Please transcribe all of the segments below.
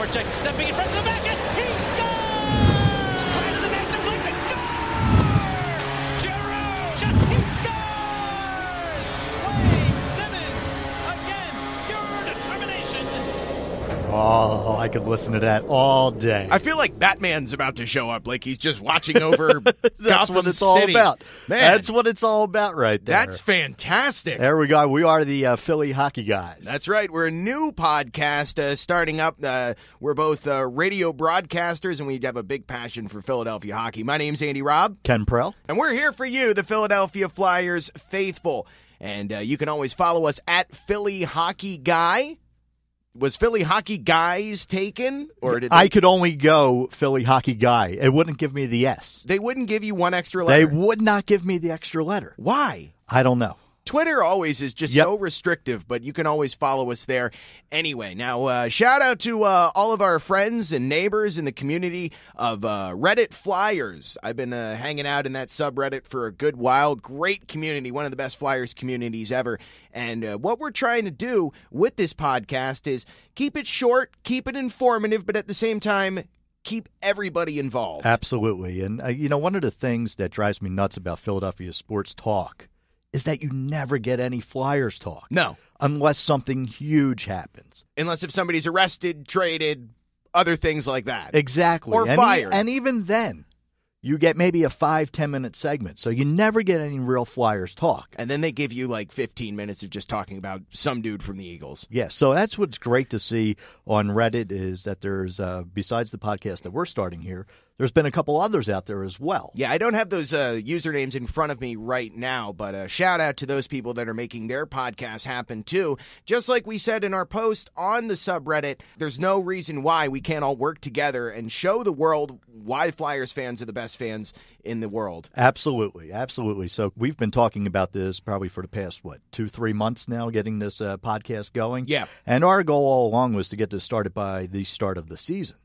forecheck, stepping in front of the backhand. He scores! Side of the net, deflected, score! Giroux! He scores! Wayne Simmons, again, pure determination. Oh, I could listen to that all day. I feel like Batman's about to show up, like he's just watching over That's Gotham what it's City. all about. Man, That's what it's all about right there. that's fantastic. There we go. We are the Philly Hockey Guys. That's right. We're a new podcast starting up. We're both radio broadcasters, and we have a big passion for Philadelphia hockey. My name's Andy Robb. Ken Prehl. And we're here for you, the Philadelphia Flyers faithful. And you can always follow us at Philly Hockey Guy. Was Philly Hockey Guys taken? Or did I could only go Philly Hockey Guy. It wouldn't give me the S. They wouldn't give you one extra letter? They would not give me the extra letter. Why? I don't know. Twitter always is just so restrictive, but you can always follow us there. Anyway, now shout out to all of our friends and neighbors in the community of Reddit Flyers. I've been hanging out in that subreddit for a good while. Great community, one of the best Flyers communities ever. And what we're trying to do with this podcast is keep it short, keep it informative, but at the same time, keep everybody involved. Absolutely. And, one of the things that drives me nuts about Philadelphia sports talk is that you never get any Flyers talk. No. Unless something huge happens. Unless if somebody's arrested, traded, other things like that. Exactly. Or fired. And even then, you get maybe a 5-10 minute segment. So you never get any real Flyers talk. And then they give you like 15 minutes of just talking about some dude from the Eagles. Yeah, so that's what's great to see on Reddit is that there's, besides the podcast that we're starting here, there's been a couple others out there as well. Yeah, I don't have those usernames in front of me right now, but shout out to those people that are making their podcasts happen too. Just like we said in our post on the subreddit, there's no reason why we can't all work together and show the world why Flyers fans are the best fans in the world. Absolutely, absolutely. So we've been talking about this probably for the past, 2-3 months now, getting this podcast going. Yeah. And our goal all along was to get this started by the start of the season.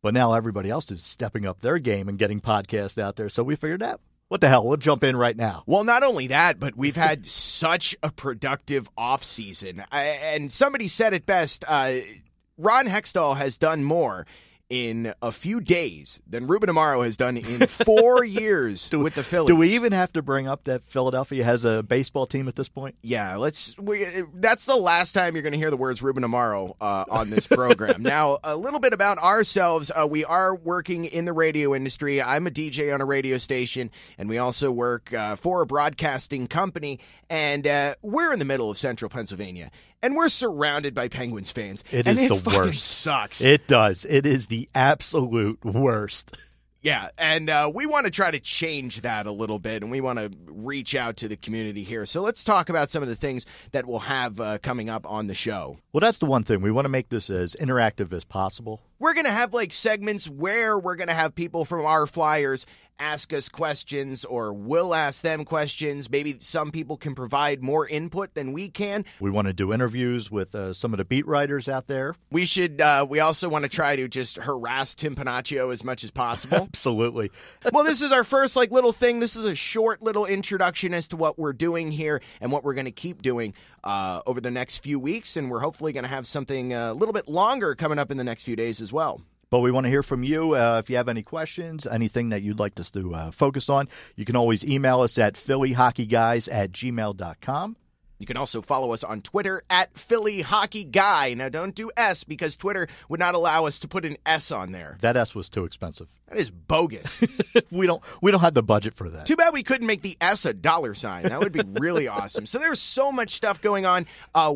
But now everybody else is stepping up their game and getting podcasts out there. So we figured out, what the hell, we'll jump in right now. Well, not only that, but we've had such a productive offseason. And somebody said it best, Ron Hextall has done more in a few days than Ruben Amaro has done in 4 years with the Phillies. Do we even have to bring up that Philadelphia has a baseball team at this point? Yeah, that's the last time you're going to hear the words Ruben Amaro on this program. Now, a little bit about ourselves. We are working in the radio industry. I'm a DJ on a radio station, and we also work for a broadcasting company, and we're in the middle of central Pennsylvania. And we're surrounded by Penguins fans. It is the fucking worst. Sucks. It does. It is the absolute worst. Yeah, and we want to try to change that a little bit, and we want to reach out to the community here. So let's talk about some of the things that we'll have coming up on the show. Well, that's the one thing. We want to make this as interactive as possible. We're going to have segments where we're going to have people from our Flyers ask us questions, or we'll ask them questions. Maybe some people can provide more input than we can. We want to do interviews with some of the beat writers out there. We should. We also want to try to just harass Tim Panaccio as much as possible. Absolutely. Well, this is our first little thing. This is a short little introduction as to what we're doing here and what we're going to keep doing over the next few weeks, and we're hopefully going to have something a little bit longer coming up in the next few days as well. But we want to hear from you. If you have any questions, anything that you'd like us to focus on, you can always email us at phillyhockeyguys@gmail.com. You can also follow us on Twitter at Philly Hockey Guy. Now, don't do S because Twitter would not allow us to put an S on there. That S was too expensive. That is bogus. We don't have the budget for that. Too bad we couldn't make the S a $sign. That would be really awesome. So there's so much stuff going on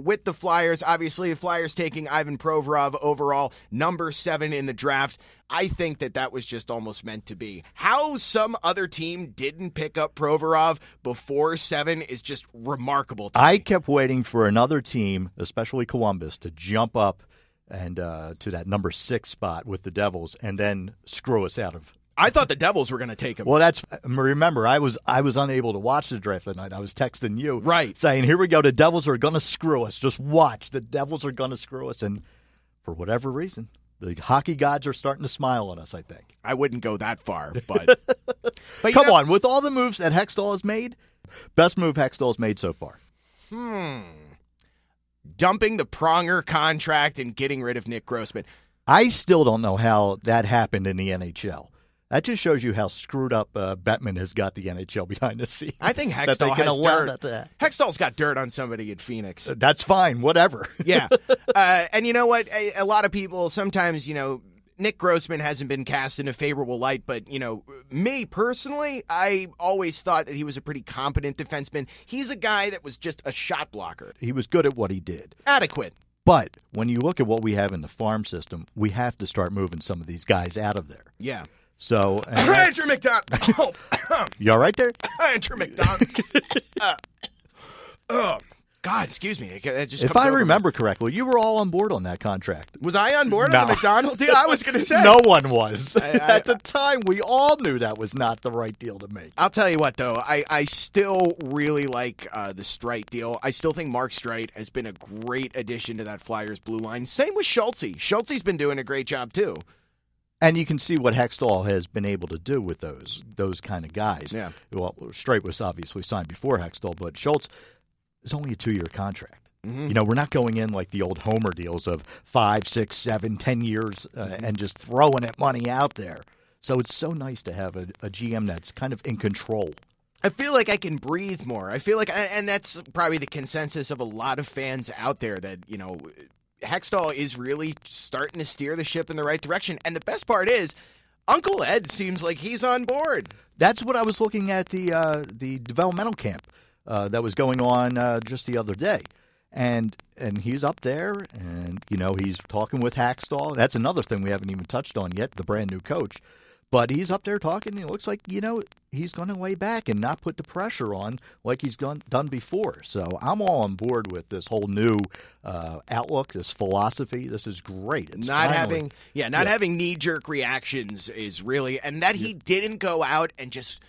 with the Flyers. Obviously, the Flyers taking Ivan Provorov overall, number 7 in the draft. I think that was just almost meant to be. How some other team didn't pick up Provorov before 7 is just remarkable to me. I kept waiting for another team, especially Columbus, to jump up and to that number 6 spot with the Devils and then screw us out of. I thought the Devils were going to take him. Well, remember, I was unable to watch the draft that night. I was texting you, right, saying, "Here we go. The Devils are going to screw us. Just watch. The Devils are going to screw us." And for whatever reason, the hockey gods are starting to smile on us, I think. I wouldn't go that far, but come on, with all the moves that Hextall has made, best move Hextall has made so far. Dumping the Pronger contract and getting rid of Nick Grossman. I still don't know how that happened in the NHL. That just shows you how screwed up Bettman has got the NHL behind the scenes. I think Hextall has dirt. Hextall's got dirt on somebody at Phoenix. That's fine, whatever. Yeah. And you know what? A lot of people sometimes, Nick Grossman hasn't been cast in a favorable light, but, me personally, I always thought that he was a pretty competent defenseman. He's a guy that was just a shot blocker. He was good at what he did. Adequate. But when you look at what we have in the farm system, we have to start moving some of these guys out of there. Yeah. So, Andrew McDonald. You all right there? Andrew McDonald. God, excuse me. If I remember correctly, you were all on board on that contract. Was I on board on the McDonald deal? I was going to say. No one was. At the time, we all knew that was not the right deal to make. I'll tell you what, though. I still really like the Streit deal. I still think Mark Streit has been a great addition to that Flyers blue line. Same with Schultze. Schultze's been doing a great job, too. And you can see what Hextall has been able to do with those kind of guys. Yeah. Well, Streit was obviously signed before Hextall, but Schultz is only a 2-year contract. Mm-hmm. We're not going in like the old Homer deals of 5, 6, 7, 10 years and just throwing that money out there. So it's so nice to have a GM that's kind of in control. I feel like I can breathe more. I feel like, and that's probably the consensus of a lot of fans out there that, Hextall is really starting to steer the ship in the right direction. And the best part is, Uncle Ed seems like he's on board. That's what I was looking at the developmental camp that was going on just the other day. And he's up there, and, he's talking with Hextall. That's another thing we haven't even touched on yet, the brand new coach. But he's up there talking, and it looks like, he's going to lay back and not put the pressure on like he's done before. So I'm all on board with this whole new outlook, this philosophy. This is great. It's having knee-jerk reactions is really, and that he didn't go out and just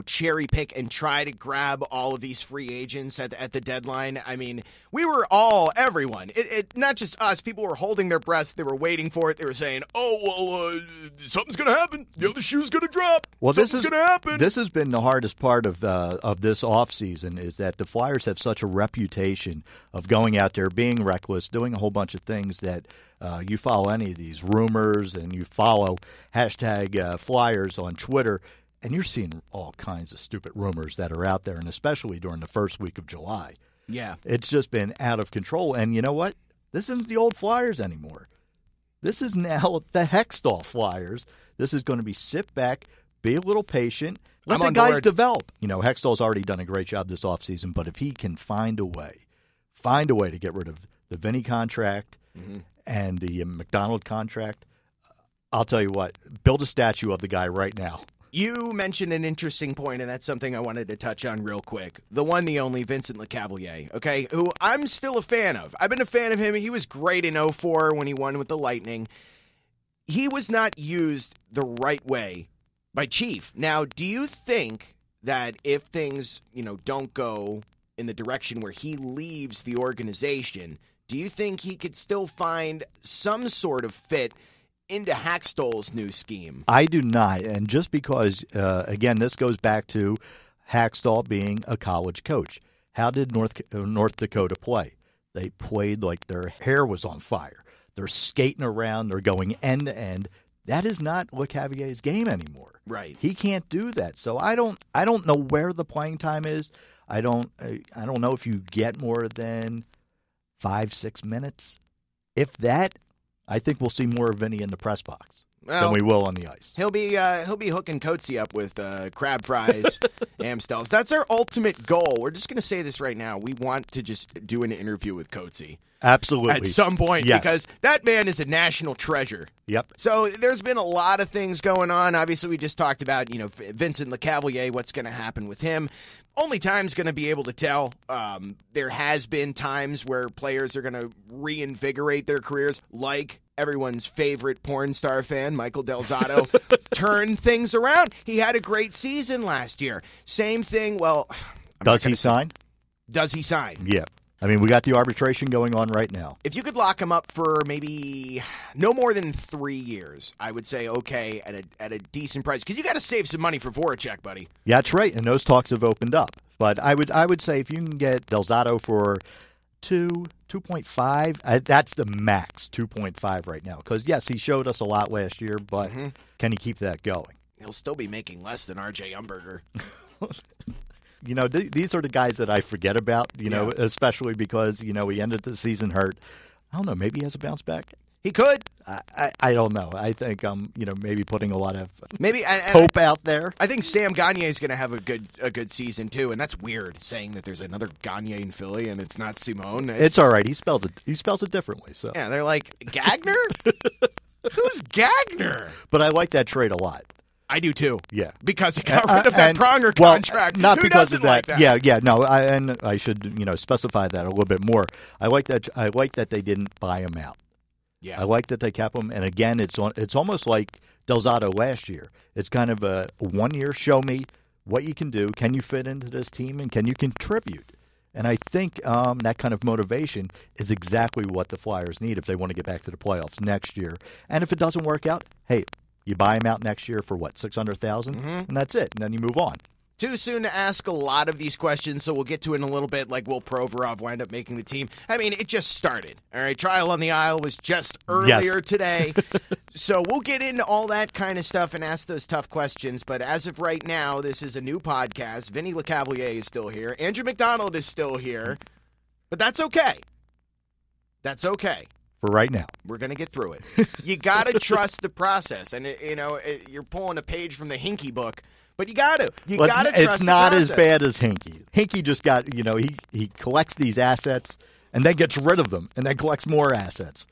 cherry pick and try to grab all of these free agents at the deadline. I mean, we were everyone, not just us, people were holding their breaths. They were waiting for it. They were saying, something's going to happen. The other shoe's going to drop. Well, something's going to happen. This has been the hardest part of this offseason is that the Flyers have such a reputation of going out there, being reckless, doing a whole bunch of things that you follow any of these rumors and you follow hashtag Flyers on Twitter, and you're seeing all kinds of stupid rumors that are out there, and especially during the first week of July. Yeah. It's just been out of control. And you know what? This isn't the old Flyers anymore. This is now the Hextall Flyers. This is going to be sit back, be a little patient, let the guys develop. Hextall's already done a great job this offseason, but if he can find a way to get rid of the Vinny contract and the McDonald contract, I'll tell you what, build a statue of the guy right now. You mentioned an interesting point, and that's something I wanted to touch on real quick. The one, the only, Vincent Lecavalier, okay, who I'm still a fan of. I've been a fan of him. He was great in 2004 when he won with the Lightning. He was not used the right way by Chief. Now, do you think that if things, don't go in the direction where he leaves the organization, do you think he could still find some sort of fit into Hextall's new scheme? I do not. And just because, again, this goes back to Hextall being a college coach. How did North Dakota play? They played like their hair was on fire. They're skating around. They're going end to end. That is not Lecavallier's game anymore. Right. He can't do that. So I don't know where the playing time is. I don't know if you get more than 5-6 minutes. If that, I think we'll see more of Vinny in the press box than we will on the ice. He'll be hooking Coatsy up with crab fries, Amstels. That's our ultimate goal. We're just going to say this right now. We want to just do an interview with Coatsy. Absolutely. At some point, yes. Because that man is a national treasure. Yep. So there's been a lot of things going on. Obviously, we just talked about, Vincent Lecavalier, what's going to happen with him. Only time's going to be able to tell. There has been times where players are going to reinvigorate their careers, like everyone's favorite porn star fan, Michael Del Zotto, turned things around. He had a great season last year. Same thing, Does he sign? Does he sign? Yeah. I mean, we got the arbitration going on right now. If you could lock him up for maybe no more than 3 years, I would say okay at a decent price, because you got to save some money for Voracek, buddy. Yeah, that's right, and those talks have opened up. But I would say if you can get Del Zotto for 2.5. That's the max, 2.5 right now. Because, yes, he showed us a lot last year, but can he keep that going? He'll still be making less than R.J. Umberger. These are the guys that I forget about, especially because, he ended the season hurt. I don't know, maybe he has a bounce back. He could. I don't know. I think maybe putting a lot of and hope out there. I think Sam Gagne is going to have a good season too, and that's weird saying that there's another Gagne in Philly and it's not Simone. It's all right. He spells it differently. So yeah, they're like Gagner. Who's Gagner? But I like that trade a lot. I do too. Yeah, because he got rid of that Pronger contract. Not Who because of that. Like that? Yeah. No, and I should specify that a little bit more. I like that they didn't buy him out. Yeah. I like that they kept him. And again, it's almost like Delzato last year. It's kind of a 1 year. Show me what you can do. Can you fit into this team, and can you contribute? And I think that kind of motivation is exactly what the Flyers need if they want to get back to the playoffs next year. And if it doesn't work out, hey. You buy him out next year for what, $600,000, and that's it. And then you move on. Too soon to ask a lot of these questions, so we'll get to it in a little bit. Like, will Provorov wind up making the team? I mean, it just started. All right, Trial on the Isle was just earlier today. So we'll get into all that kind of stuff and ask those tough questions. But as of right now, this is a new podcast. Vinny LeCavalier is still here. Andrew McDonald is still here. But that's okay. That's okay. For right now. We're going to get through it. You got to trust the process. And, you're pulling a page from the Hinkie book, but you got to. You got to trust the process. It's not as bad as Hinkie. Hinkie just got, he collects these assets and then gets rid of them and then collects more assets.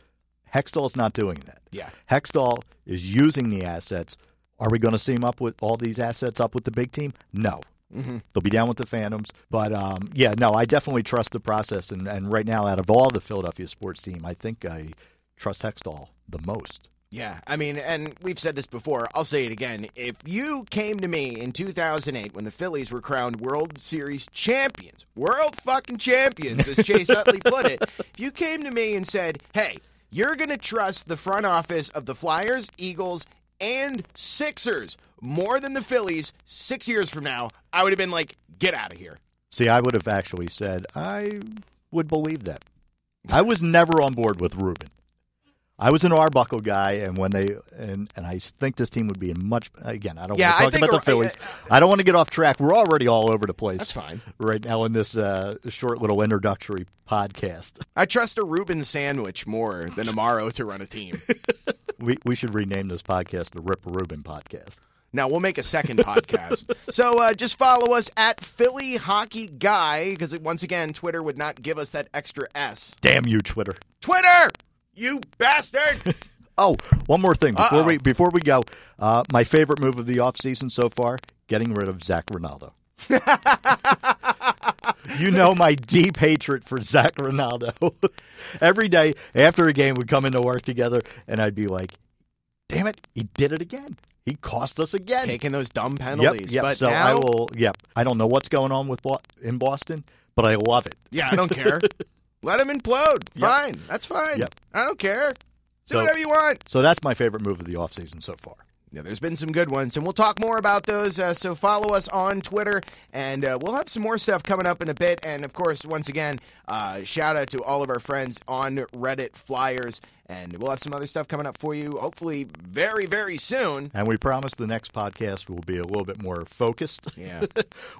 Hextall's not doing that. Yeah. Hextall is using the assets. Are we going to see him up with all these assets up with the big team? No. They'll be down with the Phantoms. But, I definitely trust the process. And right now, out of all the Philadelphia sports team, I think I trust Hextall the most. Yeah, I mean, and we've said this before. I'll say it again. If you came to me in 2008 when the Phillies were crowned World Series champions, world fucking champions, as Chase Utley put it, if you came to me and said, hey, you're going to trust the front office of the Flyers, Eagles, and Sixers more than the Phillies 6 years from now, I would have been like, get out of here. See, I would have actually said I would believe that. I was never on board with Ruben. I was an Arbuckle guy, and when and I think this team would be in much. Again, I don't want to talk about the Phillies. I don't want to get off track. We're already all over the place. That's fine. Right now in this short little introductory podcast. I trust a Ruben sandwich more than Amaro to run a team. We should rename this podcast the Rip Ruben Podcast. Now, we'll make a second podcast. So just follow us at Philly Hockey Guy, because once again, Twitter would not give us that extra S. Damn you, Twitter. Twitter! You bastard! Oh, one more thing before we go. My favorite move of the offseason so far, getting rid of Zach Ronaldo. You know my deep hatred for Zach Ronaldo. Every day after a game, we'd come into work together, and I'd be like, damn it, he did it again. He cost us again. Taking those dumb penalties. Yep. But so now, I will, I don't know what's going on in Boston, but I love it. Yeah, I don't care. Let him implode. Fine. That's fine. Yep. I don't care. Do whatever you want. So that's my favorite move of the offseason so far. Yeah, there's been some good ones, and we'll talk more about those. So follow us on Twitter, and we'll have some more stuff coming up in a bit. And, of course, once again, shout out to all of our friends on Reddit Flyers, and we'll have some other stuff coming up for you, hopefully very, very soon. And we promise the next podcast will be a little bit more focused. Yeah.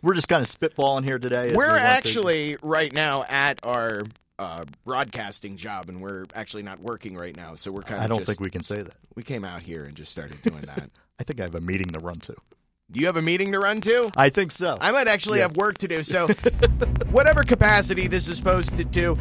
We're just kind of spitballing here today. We're actually right now at our broadcasting job, and we're actually not working right now, so we're kind of I don't think we can say that. We came out here and just started doing that. I think I have a meeting to run to. Do you have a meeting to run to? I think so. I might actually have work to do, so whatever capacity this is posted to,